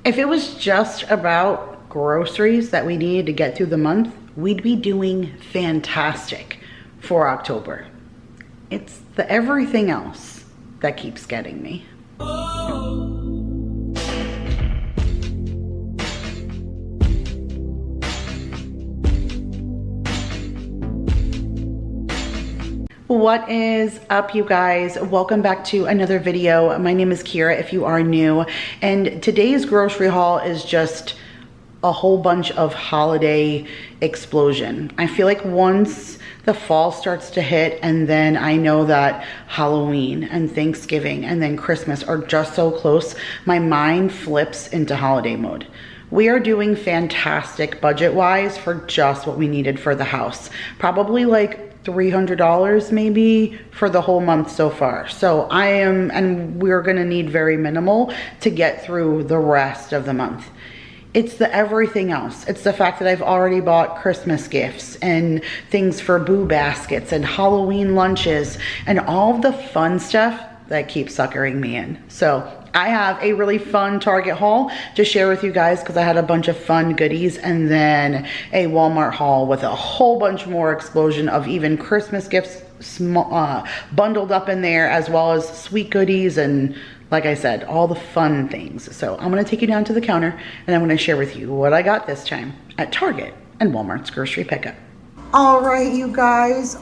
If it was just about groceries that we needed to get through the month, we'd be doing fantastic for October. It's the everything else that keeps getting me. What is up, you guys? Welcome back to another video. My name is Kira if you are new, and today's grocery haul is just a whole bunch of holiday explosion. I feel like once the fall starts to hit, and then I know that Halloween and Thanksgiving and then Christmas are just so close, my mind flips into holiday mode. We are doing fantastic budget-wise for just what we needed for the house. Probably like $300 maybe for the whole month so far. So we're gonna need very minimal to get through the rest of the month. It's the everything else. It's the fact that I've already bought Christmas gifts and things for boo baskets and Halloween lunches and all of the fun stuff that keeps suckering me in. So I have a really fun Target haul to share with you guys because I had a bunch of fun goodies, and then a Walmart haul with a whole bunch more explosion of even Christmas gifts bundled up in there, as well as sweet goodies and, like I said, all the fun things. So I'm going to take you down to the counter and I'm going to share with you what I got this time at Target and Walmart's grocery pickup. All right, you guys.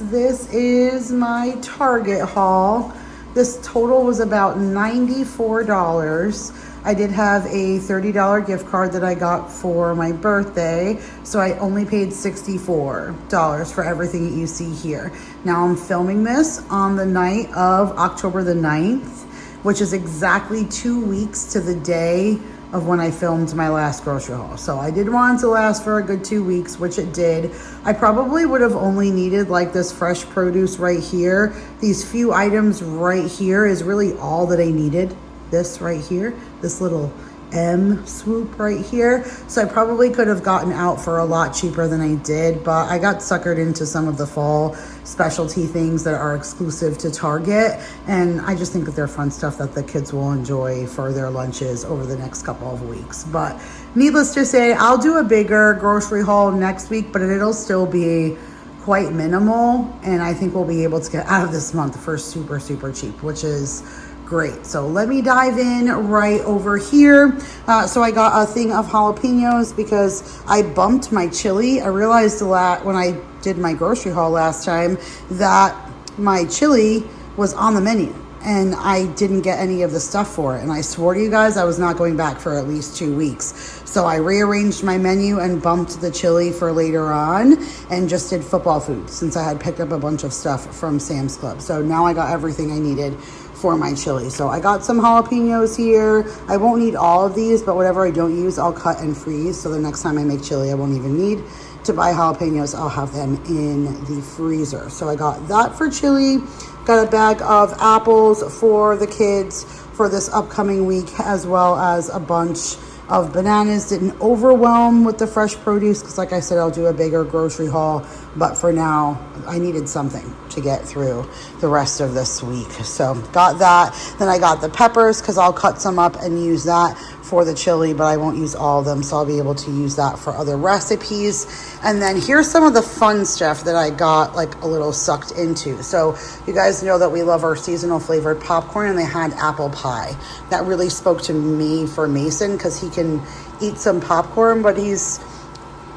This is my Target haul. This total was about $94. I did have a $30 gift card that I got for my birthday, so I only paid $64 for everything that you see here. Now I'm filming this on the night of October the 9th, which is exactly 2 weeks to the day of when I filmed my last grocery haul. So I did want it to last for a good 2 weeks, which it did. I probably would have only needed like this fresh produce right here. These few items right here is really all that I needed. This right here, this little M swoop right here. So I probably could have gotten out for a lot cheaper than I did, but I got suckered into some of the fall specialty things that are exclusive to Target, and I just think that they're fun stuff that the kids will enjoy for their lunches over the next couple of weeks. But needless to say, I'll do a bigger grocery haul next week, but it'll still be quite minimal, and I think we'll be able to get out of this month for super cheap, which is great. So let me dive in right over here. So I got a thing of jalapenos because I bumped my chili. I realized a lot when I did my grocery haul last time that my chili was on the menu and I didn't get any of the stuff for it. And I swore to you guys I was not going back for at least 2 weeks. So I rearranged my menu and bumped the chili for later on and just did football food since I had picked up a bunch of stuff from Sam's Club. So now I got everything I needed for my chili. So I got some jalapenos here. I won't need all of these, but whatever I don't use, I'll cut and freeze. So the next time I make chili, I won't even need to buy jalapenos. I'll have them in the freezer. So I got that for chili. Got a bag of apples for the kids for this upcoming week, as well as a bunch of bananas. Didn't overwhelm with the fresh produce because, like I said, I'll do a bigger grocery haul, but for now I needed something to get through the rest of this week. So got that. Then I got the peppers because I'll cut some up and use that for the chili, but I won't use all of them, so I'll be able to use that for other recipes. And then here's some of the fun stuff that I got like a little sucked into. So you guys know that we love our seasonal flavored popcorn, and they had apple pie. That really spoke to me for Mason because he can eat some popcorn, but he's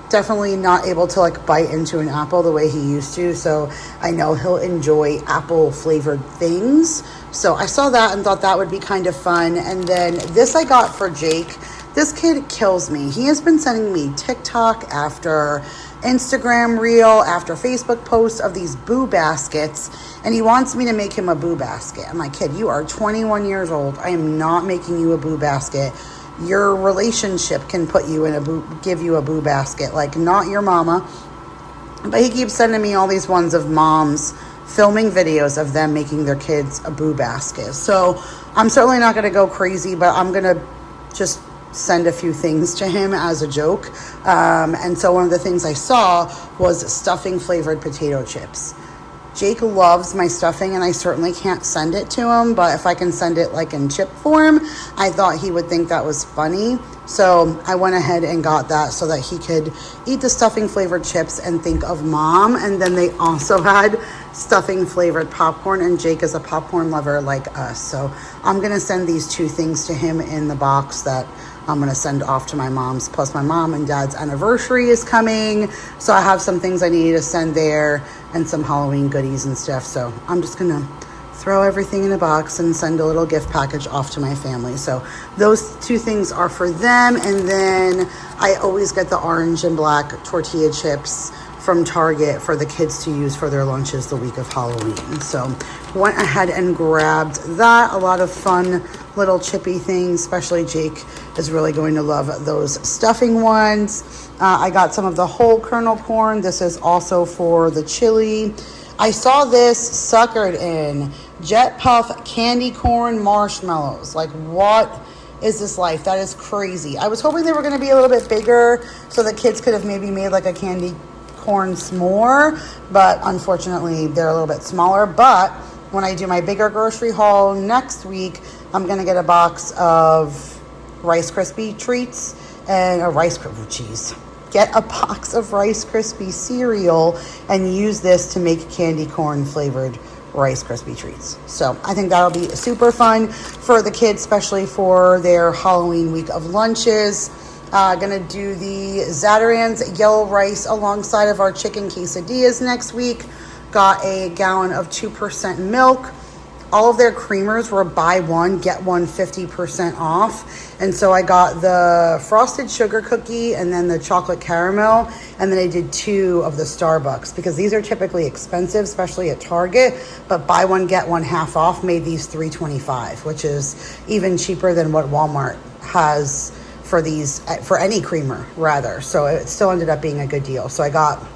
definitely not able to like bite into an apple the way he used to. So I know he'll enjoy apple flavored things. So I saw that and thought that would be kind of fun. And then this I got for Jake. This kid kills me. He has been sending me TikTok after Instagram reel after Facebook posts of these boo baskets, and he wants me to make him a boo basket. I'm like, kid, you are 21 years old. I am not making you a boo basket. Your relationship can put you in give you a boo basket, like not your mama. But he keeps sending me all these ones of moms filming videos of them making their kids a boo basket. So I'm certainly not going to go crazy, but I'm going to just send a few things to him as a joke. And so one of the things I saw was stuffing flavored potato chips. Jake loves my stuffing, and I certainly can't send it to him, but if I can send it like in chip form, I thought he would think that was funny. So I went ahead and got that so that he could eat the stuffing flavored chips and think of mom. And then they also had stuffing flavored popcorn, and Jake is a popcorn lover like us. So I'm going to send these two things to him in the box that I'm going to send off to my mom's. Plus my mom and dad's anniversary is coming. So I have some things I need to send there and some Halloween goodies and stuff. So I'm just going to throw everything in a box and send a little gift package off to my family. So those two things are for them. And then I always get the orange and black tortilla chips from Target for the kids to use for their lunches the week of Halloween. So went ahead and grabbed that. A lot of fun little chippy things, especially Jake is really going to love those stuffing ones. I got some of the whole kernel corn. This is also for the chili. I saw this suckered in Jet Puff candy corn marshmallows. Like, what is this life? That is crazy. I was hoping they were going to be a little bit bigger so the kids could have maybe made like a candy corn s'more, but unfortunately they're a little bit smaller. But when I do my bigger grocery haul next week, I'm going to get a box of Rice Krispie treats and get a box of Rice Krispie cereal and use this to make candy corn flavored Rice Krispie treats. So I think that'll be super fun for the kids, especially for their Halloween week of lunches. Gonna do the Zatarain's yellow rice alongside of our chicken quesadillas next week. Got a gallon of 2% milk. All of their creamers were buy one, get one 50% off. And so I got the frosted sugar cookie and then the chocolate caramel. And then I did 2 of the Starbucks because these are typically expensive, especially at Target. But buy one, get one half off made these $3.25, which is even cheaper than what Walmart has for these, for any creamer rather. So it still ended up being a good deal. So I got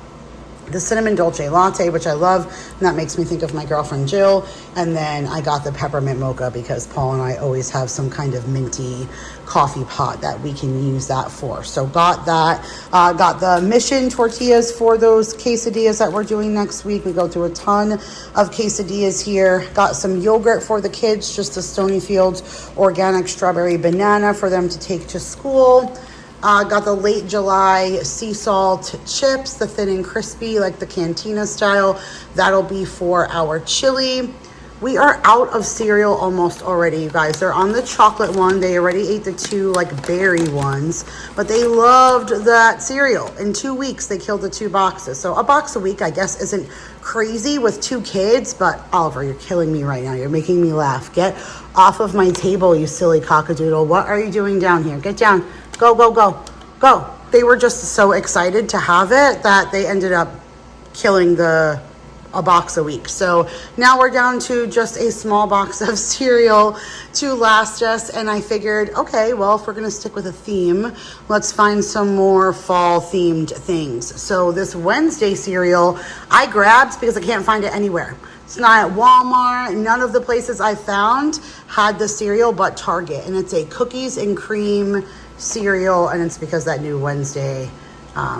the cinnamon dolce latte, which I love, and that makes me think of my girlfriend Jill. And then I got the peppermint mocha because Paul and I always have some kind of minty coffee pot that we can use that for. So got that. Got the Mission tortillas for those quesadillas that we're doing next week. We go through a ton of quesadillas here. Got some yogurt for the kids, just the Stonyfields organic strawberry banana for them to take to school. Got the late July sea salt chips, the thin and crispy, like the cantina style. That'll be for our chili. We are out of cereal almost already, you guys. They're on the chocolate one. They already ate the 2 like berry ones, but they loved that cereal. In 2 weeks, they killed the 2 boxes. So a box a week, I guess, isn't crazy with 2 kids, but Oliver, you're killing me right now. You're making me laugh. Get off of my table, you silly cockadoodle. What are you doing down here? Get down. Go, go, go, go. They were just so excited to have it that they ended up killing a box a week. So now we're down to just a small box of cereal to last us. And I figured, okay, well, if we're going to stick with a theme, let's find some more fall themed things. So this Wednesday cereal I grabbed because I can't find it anywhere. It's not at Walmart. None of the places I found had the cereal but Target. And it's a cookies and cream cereal, and it's because that new Wednesday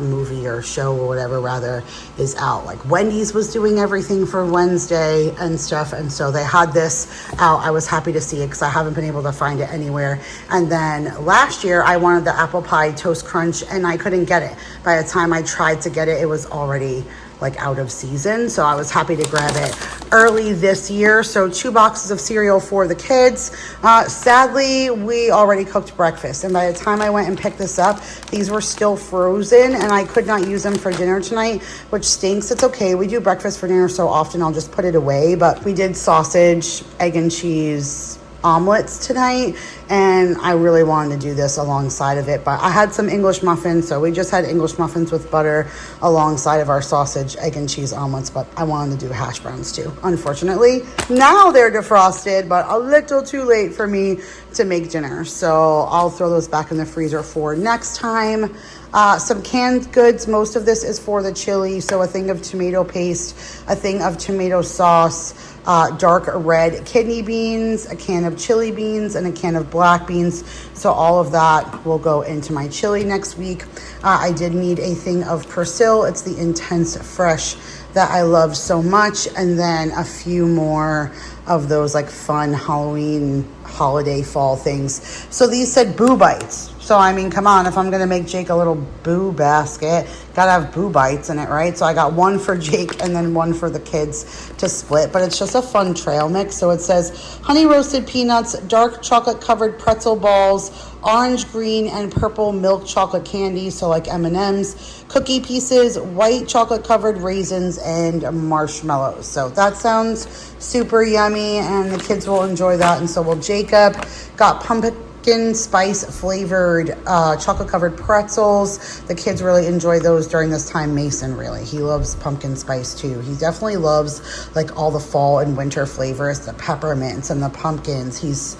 movie or show or whatever rather is out. Like Wendy's was doing everything for Wednesday and stuff, and so they had this out. I was happy to see it because I haven't been able to find it anywhere. And then last year I wanted the apple pie toast crunch and I couldn't get it. By the time I tried to get it, it was already like out of season. So I was happy to grab it early this year. So 2 boxes of cereal for the kids. Sadly, we already cooked breakfast. And by the time I went and picked this up, these were still frozen and I could not use them for dinner tonight, which stinks. It's okay. We do breakfast for dinner so often, I'll just put it away. But we did sausage, egg and cheese omelets tonight, and I really wanted to do this alongside of it. But I had some English muffins, so we just had English muffins with butter alongside of our sausage, egg and cheese omelets. But I wanted to do hash browns too. Unfortunately, now they're defrosted, but a little too late for me to make dinner. So I'll throw those back in the freezer for next time. Some canned goods. Most of this is for the chili. So a thing of tomato paste, a thing of tomato sauce, dark red kidney beans, a can of chili beans, and a can of black beans. So all of that will go into my chili next week. I did need a thing of persil. It's the Intense Fresh that I love so much, and then a few more of those like fun Halloween holiday fall things. So these said Boo Bites. So I mean, come on, if I'm gonna make Jake a little boo basket, gotta have Boo Bites in it, right? So I got one for Jake and then one for the kids to split, but it's just a fun trail mix. So it says honey roasted peanuts, dark chocolate covered pretzel balls, orange, green, and purple milk chocolate candy, so like M&Ms, cookie pieces, white chocolate covered raisins, and marshmallows. So that sounds super yummy, and the kids will enjoy that, and so will Jacob. Got pumpkin spice flavored chocolate covered pretzels. The kids really enjoy those during this time. Mason, really, he loves pumpkin spice too. He definitely loves like all the fall and winter flavors, the peppermints and the pumpkins. He's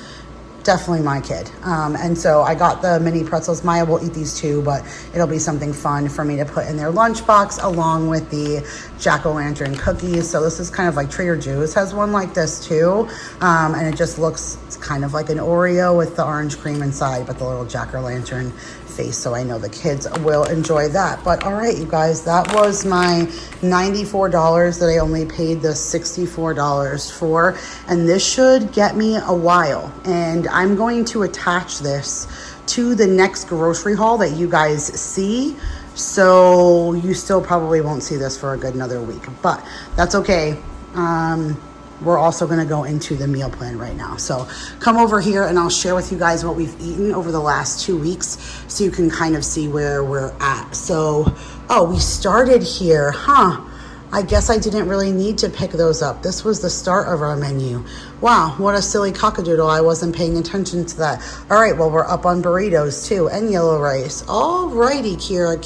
definitely my kid. And so I got the mini pretzels. Maya will eat these too, but it'll be something fun for me to put in their lunchbox along with the jack-o'-lantern cookies. So this is kind of like Trader Joe's has one like this too. And it just looks, it's kind of like an Oreo with the orange cream inside, but the little jack-o'-lantern face. So I know the kids will enjoy that. But all right, you guys, that was my $94 that I only paid the $64 for. And this should get me a while. And I'm going to attach this to the next grocery haul that you guys see. So you still probably won't see this for a good another week, but that's okay. We're also going to go into the meal plan right now. So come over here and I'll share with you guys what we've eaten over the last 2 weeks so you can kind of see where we're at. So, oh, we started here, huh? I guess I didn't really need to pick those up. This was the start of our menu. Wow, what a silly cockadoodle. I wasn't paying attention to that. All right, well, we're up on burritos too and yellow rice. All righty, Kira,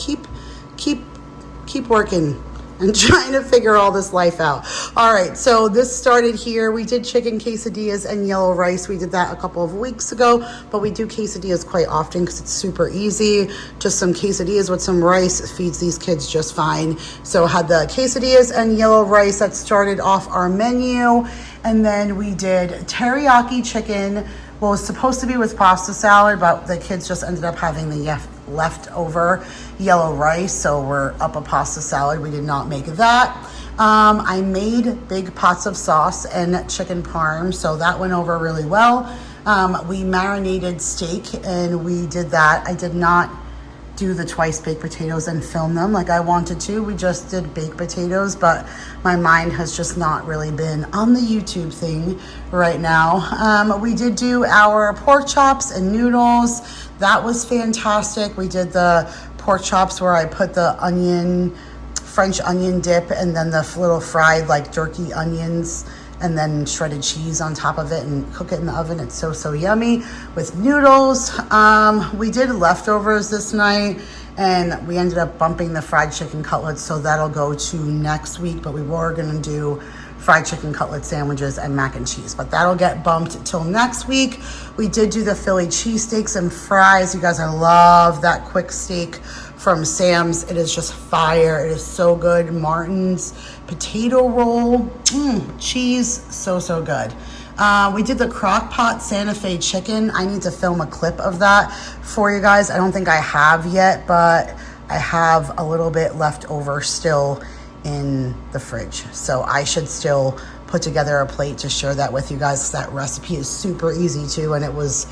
keep working and trying to figure all this life out. All right, so this started here. We did chicken quesadillas and yellow rice. We did that a couple of weeks ago, but we do quesadillas quite often because it's super easy. Just some quesadillas with some rice feeds these kids just fine. So had the quesadillas and yellow rice that started off our menu. And then we did teriyaki chicken. Well, it was supposed to be with pasta salad, but the kids just ended up having the leftover yellow rice, so we're up a pasta salad. We did not make that. I made big pots of sauce and chicken parm, so that went over really well. We marinated steak and we did that. I did not do the twice baked potatoes and film them like I wanted to. We just did baked potatoes, but my mind has just not really been on the YouTube thing right now. We did do our pork chops and noodles. That was fantastic. We did the pork chops where I put the French onion dip and then the little fried like jerky onions and then shredded cheese on top of it and cook it in the oven. It's so yummy with noodles. We did leftovers this night and we ended up bumping the fried chicken cutlets, so that'll go to next week, but we were gonna do fried chicken cutlet sandwiches and mac and cheese, but that'll get bumped till next week. We did do the Philly cheesesteaks and fries. You guys, I love that quick steak from Sam's. It is just fire. It is so good. Martin's potato roll, cheese, so good. We did the crock pot Santa Fe chicken. I need to film a clip of that for you guys. I don't think I have yet, but I have a little bit left over still in the fridge, so I should still put together a plate to share that with you guys. That recipe is super easy too, and it was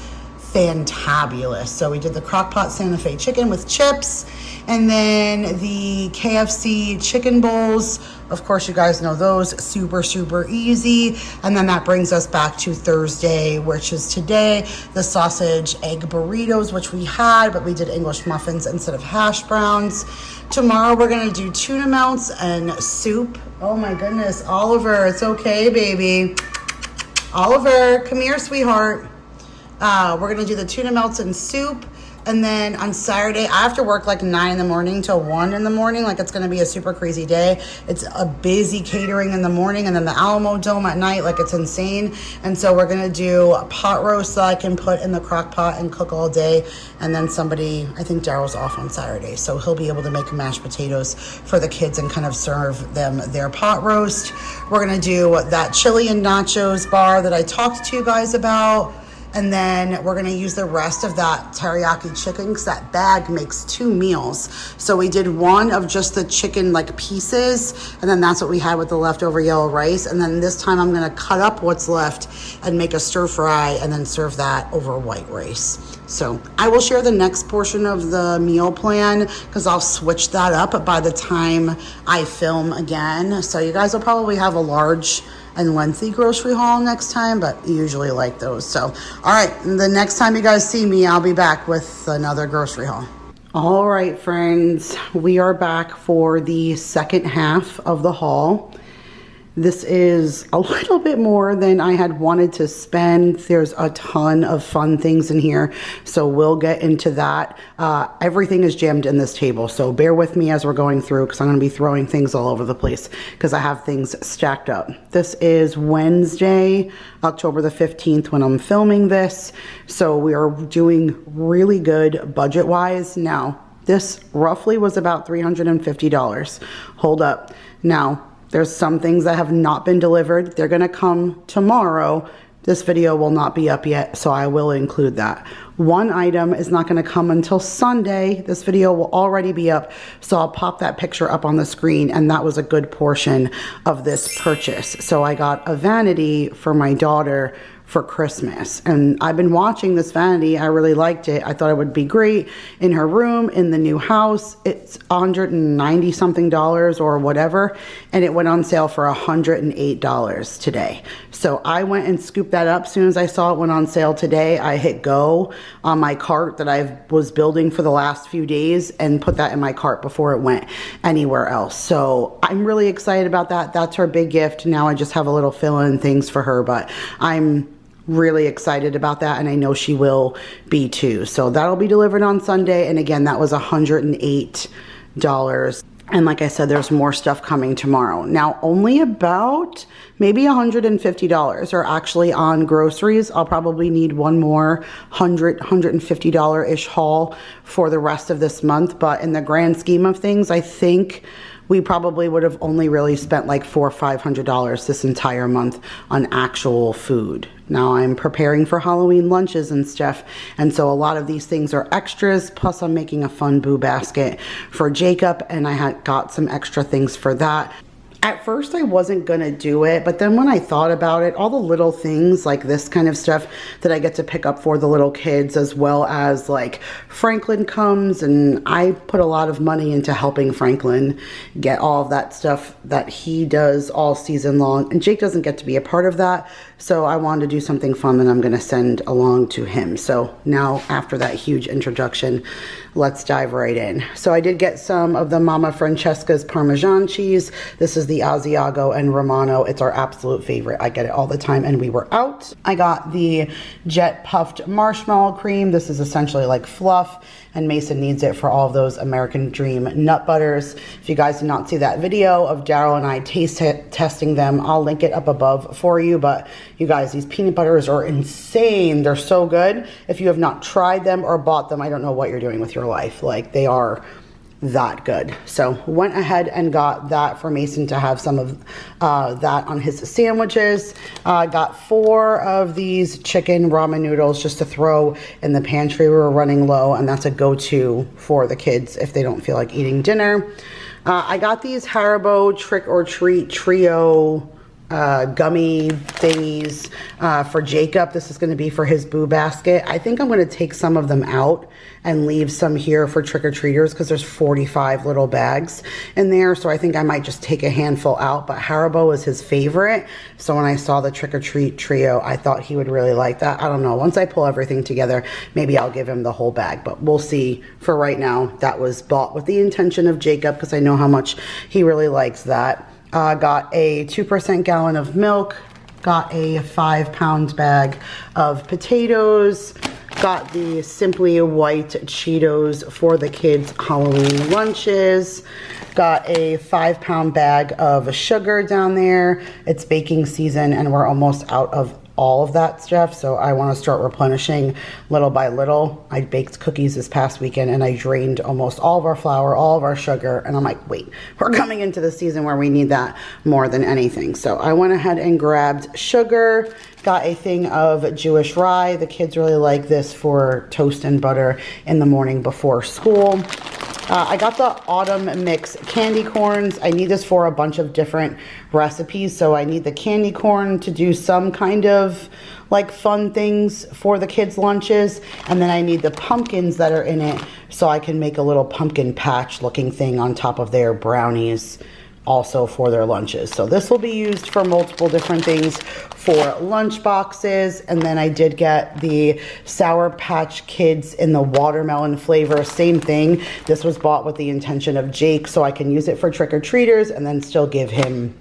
fantabulous. So we did the crock pot Santa Fe chicken with chips, and then the KFC chicken bowls. Of course, you guys know those, super easy. And then that brings us back to Thursday, which is today, the sausage egg burritos, which we had, but we did English muffins instead of hash browns. Tomorrow we're gonna do tuna melts and soup. Oh my goodness, Oliver, it's okay, baby. Oliver, come here, sweetheart. We're gonna do the tuna melts and soup. And then on Saturday, I have to work like 9 in the morning till 1 in the morning. Like, it's going to be a super crazy day. It's a busy catering in the morning and then the Alamo Dome at night. Like, it's insane. And so we're going to do a pot roast that I can put in the crock pot and cook all day. And then somebody, I think Daryl's off on Saturday, so he'll be able to make mashed potatoes for the kids and kind of serve them their pot roast. We're going to do that chili and nachos bar that I talked to you guys about. And then we're gonna use the rest of that teriyaki chicken because that bag makes 2 meals. So we did one of just the chicken like pieces, and then that's what we had with the leftover yellow rice. And then this time I'm gonna cut up what's left and make a stir fry and then serve that over white rice. So I will share the next portion of the meal plan because I'll switch that up by the time I film again. So you guys will probably have a large and lengthy grocery haul next time, but you usually like those. So, all right, the next time you guys see me, I'll be back with another grocery haul. All right, friends, we are back for the second half of the haul. This is a little bit more than I had wanted to spend. There's a ton of fun things in here, so we'll get into that. Everything is jammed in this table, so bear with me as we're going through because I'm going to be throwing things all over the place because I have things stacked up. This is Wednesday, October the 15th when I'm filming this, so we are doing really good budget-wise. Now, this roughly was about $350. Hold up. Now, there's some things that have not been delivered. They're gonna come tomorrow. This video will not be up yet, so I will include that. One item is not gonna come until Sunday. This video will already be up, so I'll pop that picture up on the screen, and that was a good portion of this purchase. So I got a vanity for my daughter for Christmas, and I've been watching this vanity. I really liked it. I thought it would be great in her room in the new house. It's $190 something or whatever, and it went on sale for $108 today. So I went and scooped that up. As soon as I saw it went on sale today, I hit go on my cart that I was building for the last few days and put that in my cart before it went anywhere else. So I'm really excited about that. That's her big gift. Now I just have a little fill-in things for her, but I'm really excited about that, and I know she will be too. So that'll be delivered on Sunday, and again, that was $108. And like I said, there's more stuff coming tomorrow. Now, only about maybe $150 are actually on groceries. I'll probably need one more $150-ish haul for the rest of this month, but in the grand scheme of things, I think we probably would have only really spent like $400 or $500 this entire month on actual food. Now I'm preparing for Halloween lunches and stuff, and so a lot of these things are extras, plus I'm making a fun boo basket for Jacob, and I had got some extra things for that. At first I wasn't gonna do it, but then when I thought about it, all the little things like this kind of stuff that I get to pick up for the little kids, as well as like Franklin comes, and I put a lot of money into helping Franklin get all of that stuff that he does all season long, and Jake doesn't get to be a part of that, so I wanted to do something fun that I'm gonna send along to him. So now, after that huge introduction, let's dive right in. So I did get some of the Mama Francesca's Parmesan cheese. This is the Asiago and Romano. It's our absolute favorite. I get it all the time, and we were out. I got the Jet Puffed Marshmallow Cream. This is essentially like fluff, and Mason needs it for all of those American Dream nut butters. If you guys did not see that video of Daryl and I testing them, I'll link it up above for you. But you guys, these peanut butters are insane. They're so good. If you have not tried them or bought them, I don't know what you're doing with your life. Like, they are that good. So went ahead and got that for Mason to have some of that on his sandwiches. Got 4 of these chicken ramen noodles just to throw in the pantry. We were running low, and that's a go-to for the kids if they don't feel like eating dinner. I got these Haribo Trick or Treat Trio gummy thingies for Jacob. This is going to be for his boo basket. I think I'm going to take some of them out and leave some here for trick-or-treaters because there's 45 little bags in there, so I think I might just take a handful out. But Haribo is his favorite, so when I saw the trick-or-treat trio, I thought he would really like that. I don't know, once I pull everything together, maybe I'll give him the whole bag, but we'll see. For right now, that was bought with the intention of Jacob because I know how much he really likes that. Got a 2% gallon of milk, got a 5-pound bag of potatoes, got the Simply White Cheetos for the kids' Halloween lunches, got a 5-pound bag of sugar down there. It's baking season and we're almost out of all of that stuff, so I want to start replenishing little by little. I baked cookies this past weekend and I drained almost all of our flour, all of our sugar, and I'm like, wait, we're coming into the season where we need that more than anything. So I went ahead and grabbed sugar, got a thing of Jewish rye. The kids really like this for toast and butter in the morning before school. I got the autumn mix candy corns. I need this for a bunch of different recipes. So I need the candy corn to do some kind of like fun things for the kids' lunches. And then I need the pumpkins that are in it so I can make a little pumpkin patch looking thing on top of their brownies also for their lunches. So this will be used for multiple different things for lunch boxes. And then I did get the Sour Patch Kids in the watermelon flavor. Same thing. This was bought with the intention of Jake, so I can use it for trick-or-treaters and then still give him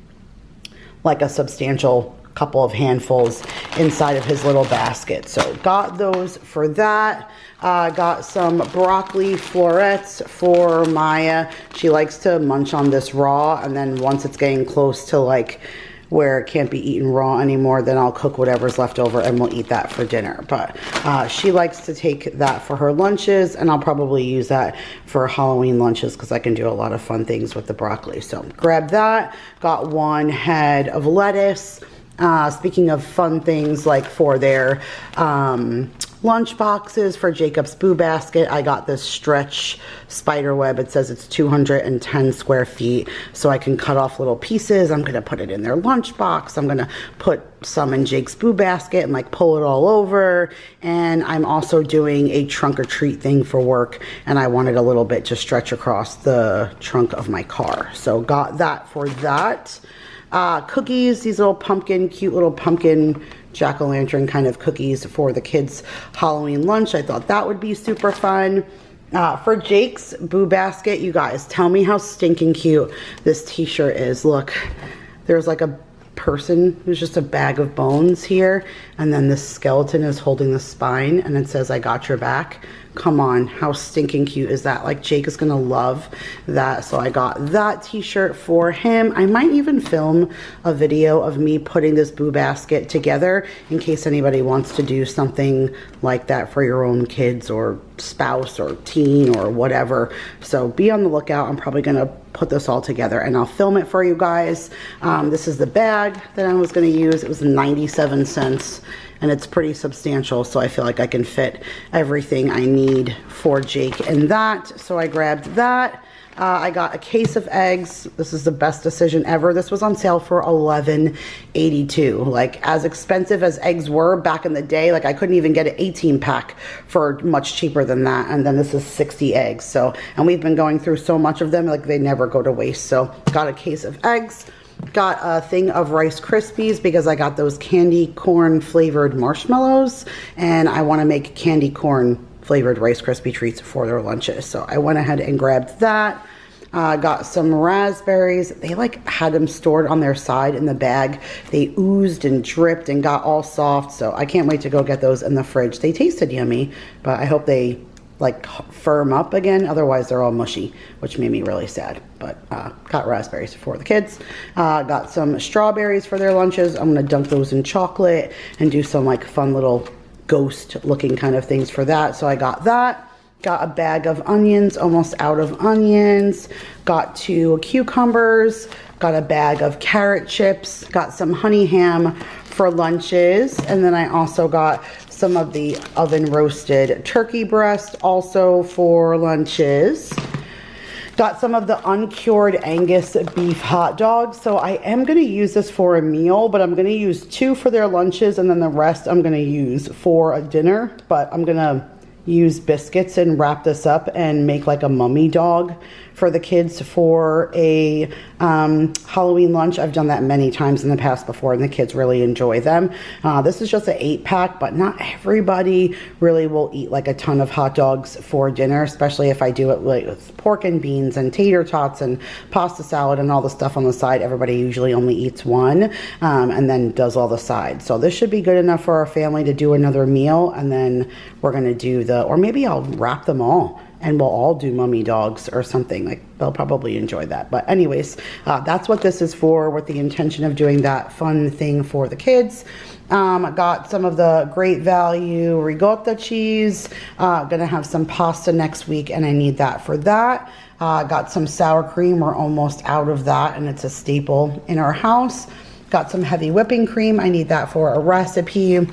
like a substantial couple of handfuls inside of his little basket. So got those for that. Got some broccoli florets for Maya. She likes to munch on this raw, and then once it's getting close to like where it can't be eaten raw anymore, then I'll cook whatever's left over and we'll eat that for dinner. But she likes to take that for her lunches, and I'll probably use that for Halloween lunches because I can do a lot of fun things with the broccoli. So grab that. Got one head of lettuce. Speaking of fun things, like for their lunch boxes for Jacob's Boo Basket, I got this stretch spider web. It says it's 210 square feet, so I can cut off little pieces. I'm going to put it in their lunch box. I'm going to put some in Jake's Boo Basket and like pull it all over. And I'm also doing a trunk or treat thing for work, and I wanted a little bit to stretch across the trunk of my car. So got that for that. Cookies, these little pumpkin, cute little pumpkin jack-o'-lantern kind of cookies for the kids' Halloween lunch. I thought that would be super fun. For Jake's Boo Basket, you guys, tell me how stinking cute this t-shirt is. Look, there's like a person who's just a bag of bones here, and then this skeleton is holding the spine, and it says, "I got your back." Come on, how stinking cute is that? Like, Jake is gonna love that. So I got that t-shirt for him. I might even film a video of me putting this Boo Basket together in case anybody wants to do something like that for your own kids or spouse or teen or whatever. So be on the lookout. I'm probably gonna put this all together and I'll film it for you guys. This is the bag that I was gonna use. It was 97 cents. And it's pretty substantial, so I feel like I can fit everything I need for Jake in that. So I grabbed that. I got a case of eggs. This is the best decision ever. This was on sale for $11.82. Like, as expensive as eggs were back in the day, like I couldn't even get an 18 pack for much cheaper than that. And then this is 60 eggs. So, and we've been going through so much of them, like they never go to waste. So got a case of eggs. Got a thing of Rice Krispies because I got those candy corn flavored marshmallows, and I want to make candy corn flavored Rice Krispie treats for their lunches. So I went ahead and grabbed that. Got some raspberries. They like had them stored on their side in the bag. They oozed and dripped and got all soft. So I can't wait to go get those in the fridge. They tasted yummy, but I hope they like firm up again, otherwise they're all mushy, which made me really sad. But got raspberries for the kids. Got some strawberries for their lunches. I'm gonna dunk those in chocolate and do some like fun little ghost looking kind of things for that. So I got that. Got a bag of onions, almost out of onions. Got 2 cucumbers. Got a bag of carrot chips. Got some honey ham for lunches. And then I also got some of the oven roasted turkey breast also for lunches. Got some of the uncured Angus beef hot dogs. So I am going to use this for a meal, but I'm going to use 2 for their lunches, and then the rest I'm going to use for a dinner. But I'm going to use biscuits and wrap this up and make like a mummy dog for the kids for a Halloween lunch. I've done that many times in the past before, and the kids really enjoy them. This is just an 8-pack, but not everybody really will eat like a ton of hot dogs for dinner, especially if I do it with pork and beans and tater tots and pasta salad and all the stuff on the side. Everybody usually only eats one and then does all the sides. So this should be good enough for our family to do another meal, and then we're gonna do or maybe I'll wrap them all and we'll all do mummy dogs or something. Like, they'll probably enjoy that. But anyways, that's what this is for, with the intention of doing that fun thing for the kids. I got some of the Great Value ricotta cheese. Gonna have some pasta next week, and I need that for that. Got some sour cream. We're almost out of that, and it's a staple in our house. Got some heavy whipping cream. I need that for a recipe.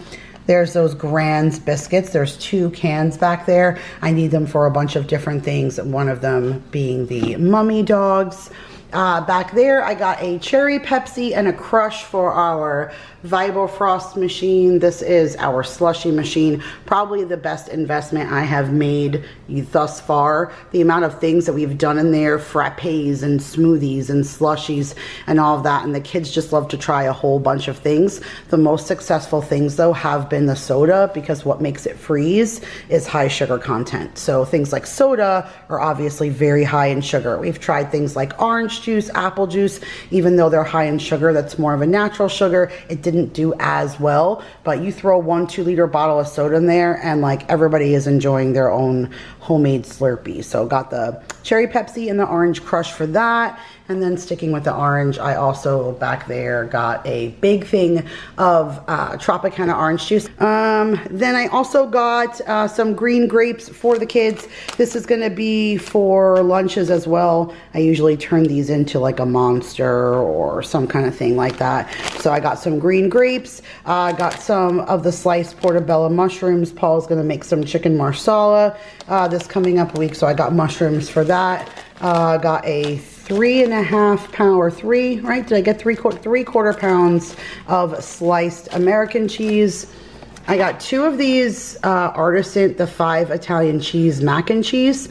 There's those Grand's biscuits. There's 2 cans back there. I need them for a bunch of different things, one of them being the mummy dogs. Back there, I got a cherry Pepsi and a crush for our Vibrofrost machine. This is our slushy machine. Probably the best investment I have made thus far. The amount of things that we've done in there, frappes and smoothies and slushies and all of that. And the kids just love to try a whole bunch of things. The most successful things though have been the soda, because what makes it freeze is high sugar content. So things like soda are obviously very high in sugar. We've tried things like orange juice, apple juice, even though they're high in sugar, that's more of a natural sugar. It didn't do as well, but you throw 1 2-liter bottle of soda in there and like everybody is enjoying their own homemade Slurpee. So got the cherry Pepsi and the orange crush for that. And then sticking with the orange, I also back there got a big thing of Tropicana orange juice. Then I also got some green grapes for the kids. This is gonna be for lunches as well. I usually turn these into like a Monster or some kind of thing like that. So I got some green grapes. Got some of the sliced portobello mushrooms. Paul's gonna make some chicken marsala this coming up week, so I got mushrooms for that. Got a 3.5 pound, or 3, right? Did I get 3/4 pounds of sliced American cheese? I got 2 of these Artisan, the 5 Italian cheese mac and cheese.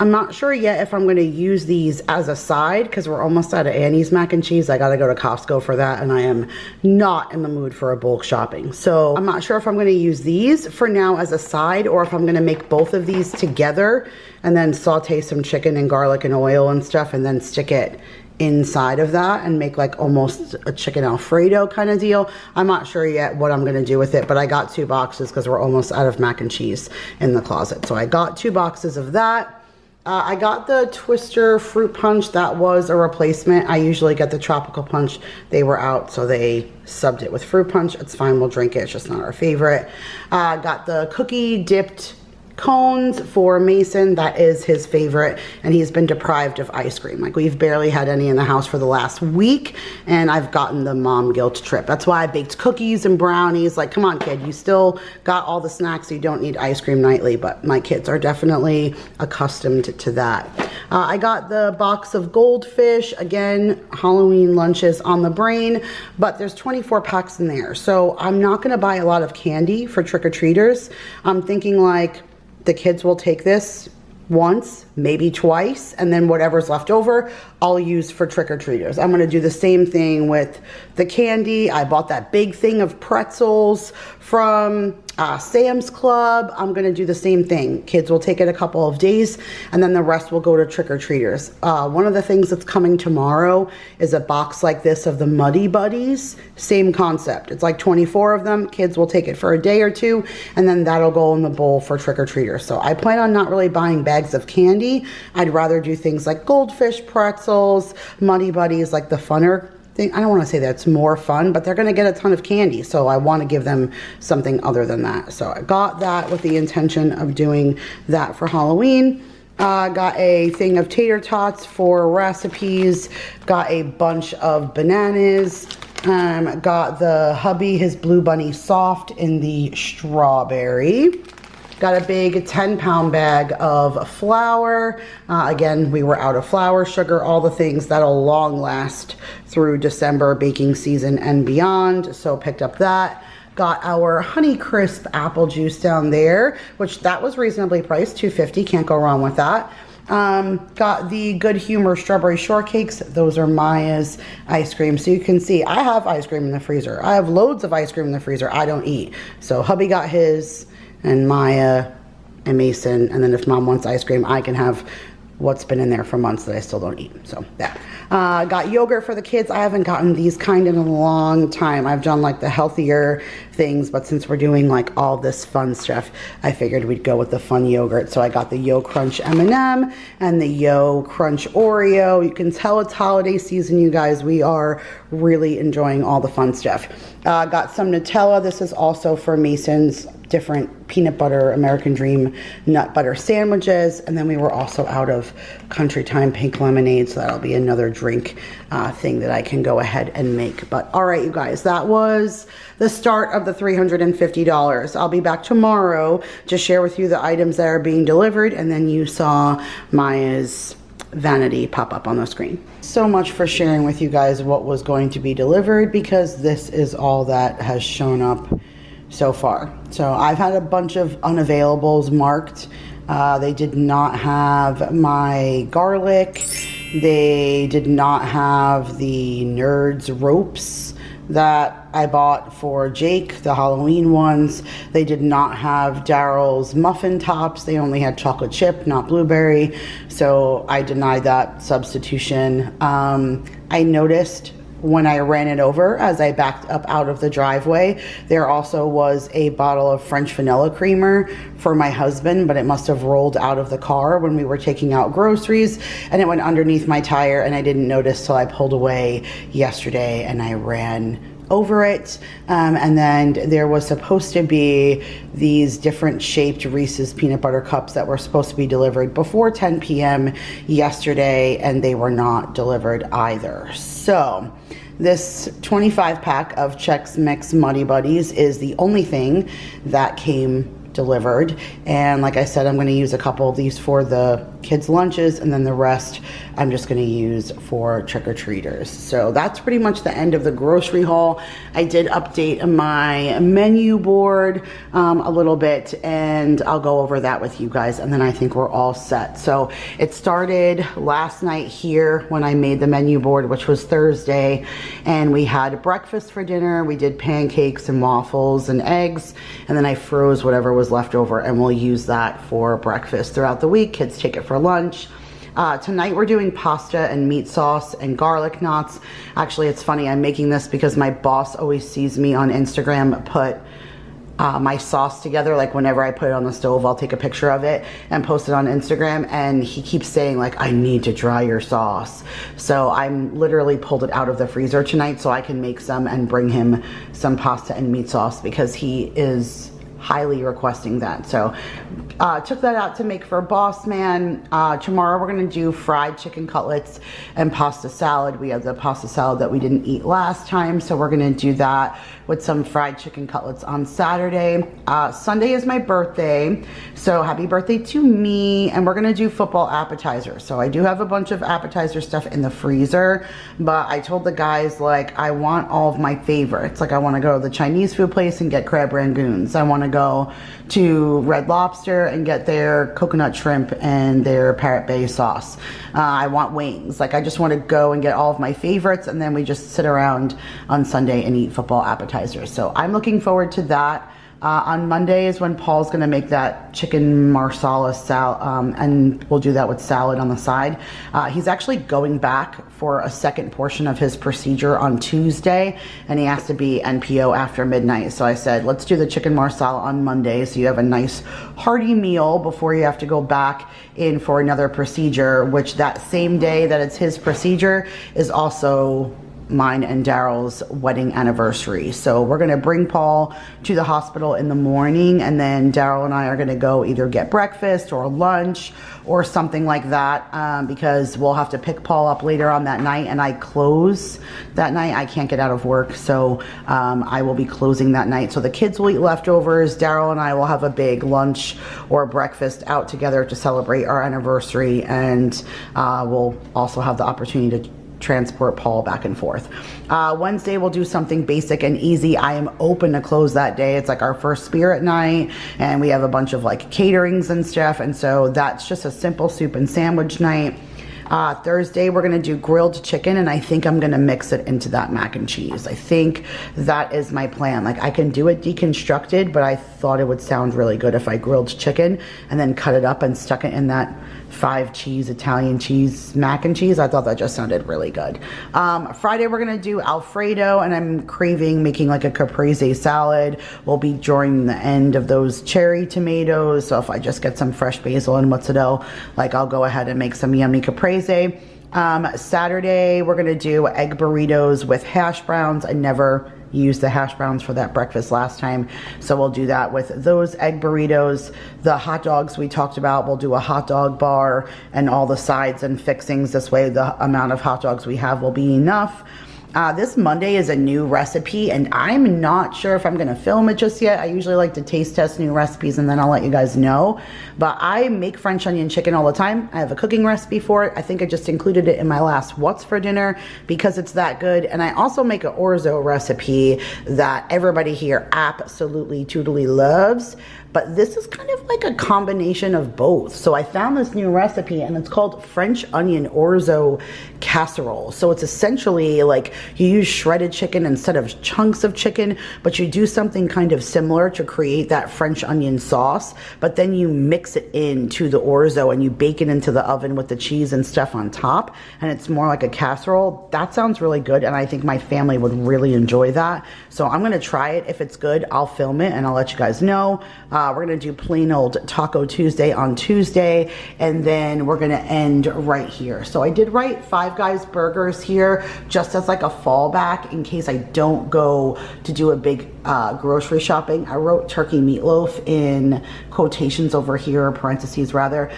I'm not sure yet if I'm going to use these as a side, because we're almost out of Annie's mac and cheese. I got to go to Costco for that, and I am not in the mood for a bulk shopping. So I'm not sure if I'm going to use these for now as a side, or if I'm going to make both of these together and then saute some chicken and garlic and oil and stuff, and then stick it inside of that and make like almost a chicken Alfredo kind of deal. I'm not sure yet what I'm going to do with it, but I got 2 boxes because we're almost out of mac and cheese in the closet. So I got 2 boxes of that. I got the Twister fruit punch. That was a replacement. I usually get the tropical punch. They were out, so they subbed it with fruit punch. It's fine, we'll drink it. It's just not our favorite. Got the cookie dipped cones for Mason. That is his favorite, and he's been deprived of ice cream. Like, we've barely had any in the house for the last week, and I've gotten the mom guilt trip. That's why I baked cookies and brownies. Like, come on, kid, you still got all the snacks. You don't need ice cream nightly, but my kids are definitely accustomed to that. I got the box of goldfish. Again, Halloween lunches on the brain, but there's 24 packs in there. So I'm not gonna buy a lot of candy for trick-or-treaters. I'm thinking like, the kids will take this once, maybe twice, and then whatever's left over, I'll use for trick-or-treaters. I'm gonna do the same thing with the candy. I bought that big thing of pretzels from Sam's Club. I'm gonna do the same thing. Kids will take it a couple of days, and then the rest will go to trick-or-treaters. One of the things that's coming tomorrow is a box like this of the Muddy Buddies. Same concept. It's like 24 of them. Kids will take it for a day or 2, and then that'll go in the bowl for trick-or-treaters. So I plan on not really buying bags of candy. I'd rather do things like goldfish, pretzels, Muddy Buddies, like the funner thing. I don't want to say that it's more fun, but they're going to get a ton of candy, so I want to give them something other than that. So I got that with the intention of doing that for Halloween. Got a thing of tater tots for recipes. Got a bunch of bananas. Got the hubby his Blue Bunny soft in the strawberry. Got a big 10-pound bag of flour. Again, we were out of flour, sugar, all the things that'll long last through December baking season and beyond. So picked up that. Got our Honeycrisp apple juice down there, which that was reasonably priced, $2.50. Can't go wrong with that. Got the Good Humor strawberry shortcakes. Those are Maya's ice cream. So you can see I have ice cream in the freezer. I have loads of ice cream in the freezer. I don't eat. So hubby got his, and Maya and Mason, and then if mom wants ice cream, I can have what's been in there for months that I still don't eat. So yeah. Got yogurt for the kids. I haven't gotten these kind in a long time. I've done like the healthier things, but since we're doing like all this fun stuff, I figured we'd go with the fun yogurt. So I got the Yo Crunch M&M and the Yo Crunch Oreo. You can tell it's holiday season, you guys. We are really enjoying all the fun stuff. Got some Nutella. This is also for Mason's different peanut butter American Dream nut butter sandwiches. And then we were also out of Country Time pink lemonade, so that'll be another drink thing that I can go ahead and make. But all right, you guys, that was the start of the $350. I'll be back tomorrow to share with you the items that are being delivered, and then you saw Maya's vanity pop up on the screen. So much for sharing with you guys what was going to be delivered, because this is all that has shown up so far. So I've had a bunch of unavailables marked. They did not have my garlic. They did not have the Nerds ropes that I bought for Jake, the Halloween ones. They did not have Daryl's muffin tops. They only had chocolate chip, not blueberry. So I denied that substitution. I noticed when I ran it over as I backed up out of the driveway, there also was a bottle of French vanilla creamer for my husband, but it must have rolled out of the car when we were taking out groceries, and it went underneath my tire, and I didn't notice till I pulled away yesterday and I ran over it. And then there was supposed to be these different shaped Reese's peanut butter cups that were supposed to be delivered before 10 p.m. yesterday, and they were not delivered either. So this 25 pack of Chex Mix Muddy Buddies is the only thing that came delivered, and like I said, I'm going to use a couple of these for the kids' lunches, and then the rest I'm just going to use for trick-or-treaters. So that's pretty much the end of the grocery haul. I did update my menu board a little bit, and I'll go over that with you guys, and then I think we're all set. So it started last night here when I made the menu board, which was Thursday, and we had breakfast for dinner. We did pancakes and waffles and eggs, and then I froze whatever was left over, and we'll use that for breakfast throughout the week. Kids take it for lunch. Tonight we're doing pasta and meat sauce and garlic knots. Actually, it's funny, I'm making this because my boss always sees me on Instagram put my sauce together. Like whenever I put it on the stove, I'll take a picture of it and post it on Instagram, and he keeps saying like, I need to dry your sauce. So I'm literally pulled it out of the freezer tonight so I can make some and bring him some pasta and meat sauce, because he is highly requesting that. So took that out to make for Boss Man. Tomorrow we're gonna do fried chicken cutlets and pasta salad. We have the pasta salad that we didn't eat last time, so we're gonna do that with some fried chicken cutlets on Saturday. Sunday is my birthday, so happy birthday to me, and we're gonna do football appetizers. So I do have a bunch of appetizer stuff in the freezer, but I told the guys, like, I want all of my favorites. Like, I wanna go to the Chinese food place and get crab rangoons. I wanna go to Red Lobster and get their coconut shrimp and their Parrot Bay sauce. I want wings. Like, I just want to go and get all of my favorites, and then we just sit around on Sunday and eat football appetizers. So I'm looking forward to that. On Monday is when Paul's gonna make that chicken marsala salad, and we'll do that with salad on the side. He's actually going back for a second portion of his procedure on Tuesday, and he has to be NPO after midnight. So I said, let's do the chicken marsala on Monday, so you have a nice hearty meal before you have to go back in for another procedure, which that same day that it's his procedure is also mine and Daryl's wedding anniversary. So we're gonna bring Paul to the hospital in the morning, and then Daryl and I are gonna go either get breakfast or lunch or something like that, because we'll have to pick Paul up later on that night, and I close that night. I can't get out of work, so I will be closing that night. So the kids will eat leftovers. Daryl and I will have a big lunch or breakfast out together to celebrate our anniversary, and we'll also have the opportunity to transport Paul back and forth. Wednesday we'll do something basic and easy. I am open to close that day. It's like our first spirit night, and we have a bunch of like caterings and stuff, and so that's just a simple soup and sandwich night. Thursday, we're gonna do grilled chicken, and I think I'm gonna mix it into that mac and cheese. I think that is my plan. Like, I can do it deconstructed, but I thought it would sound really good if I grilled chicken and then cut it up and stuck it in that 5-cheese Italian cheese mac and cheese. I thought that just sounded really good. Friday, we're gonna do Alfredo, and I'm craving making like a caprese salad. Will be during the end of those cherry tomatoes, so if I just get some fresh basil and mozzarella, like, I'll go ahead and make some yummy caprese. Saturday, we're gonna do egg burritos with hash browns. I never used the hash browns for that breakfast last time, so we'll do that with those egg burritos. The hot dogs we talked about, we'll do a hot dog bar and all the sides and fixings. This way the amount of hot dogs we have will be enough. This Monday is a new recipe, and I'm not sure if I'm gonna film it just yet. I usually like to taste test new recipes and then I'll let you guys know. But I make French onion chicken all the time. I have a cooking recipe for it. I think I just included it in my last What's for Dinner because it's that good. And I also make an orzo recipe that everybody here absolutely totally loves. But this is kind of like a combination of both. So I found this new recipe, and it's called French onion orzo casserole. So it's essentially like you use shredded chicken instead of chunks of chicken, but you do something kind of similar to create that French onion sauce, but then you mix it into the orzo and you bake it into the oven with the cheese and stuff on top, and it's more like a casserole. That sounds really good, and I think my family would really enjoy that. So I'm gonna try it. If it's good, I'll film it and I'll let you guys know. We're gonna do plain old Taco Tuesday on Tuesday, and then we're gonna end right here. So I did write Five Guys burgers here just as like a fallback in case I don't go to do a big grocery shopping. I wrote turkey meatloaf in quotations over here, or parentheses rather,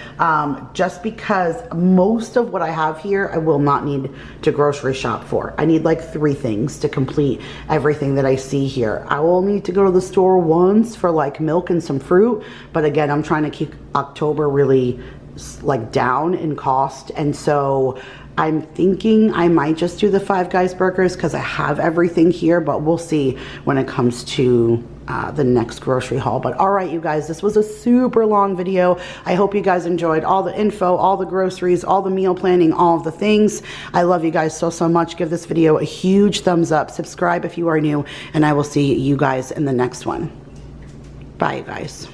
just because most of what I have here I will not need to grocery shop for. I need like 3 things to complete everything that I see here. I will need to go to the store once for like milk and some fruit, but again, I'm trying to keep October really like down in cost, and so I'm thinking I might just do the Five Guys burgers because I have everything here, but we'll see when it comes to the next grocery haul. But all right, you guys, this was a super long video. I hope you guys enjoyed all the info, all the groceries, all the meal planning, all of the things. I love you guys so much. Give this video a huge thumbs up. Subscribe if you are new, and I will see you guys in the next one. Bye, you guys.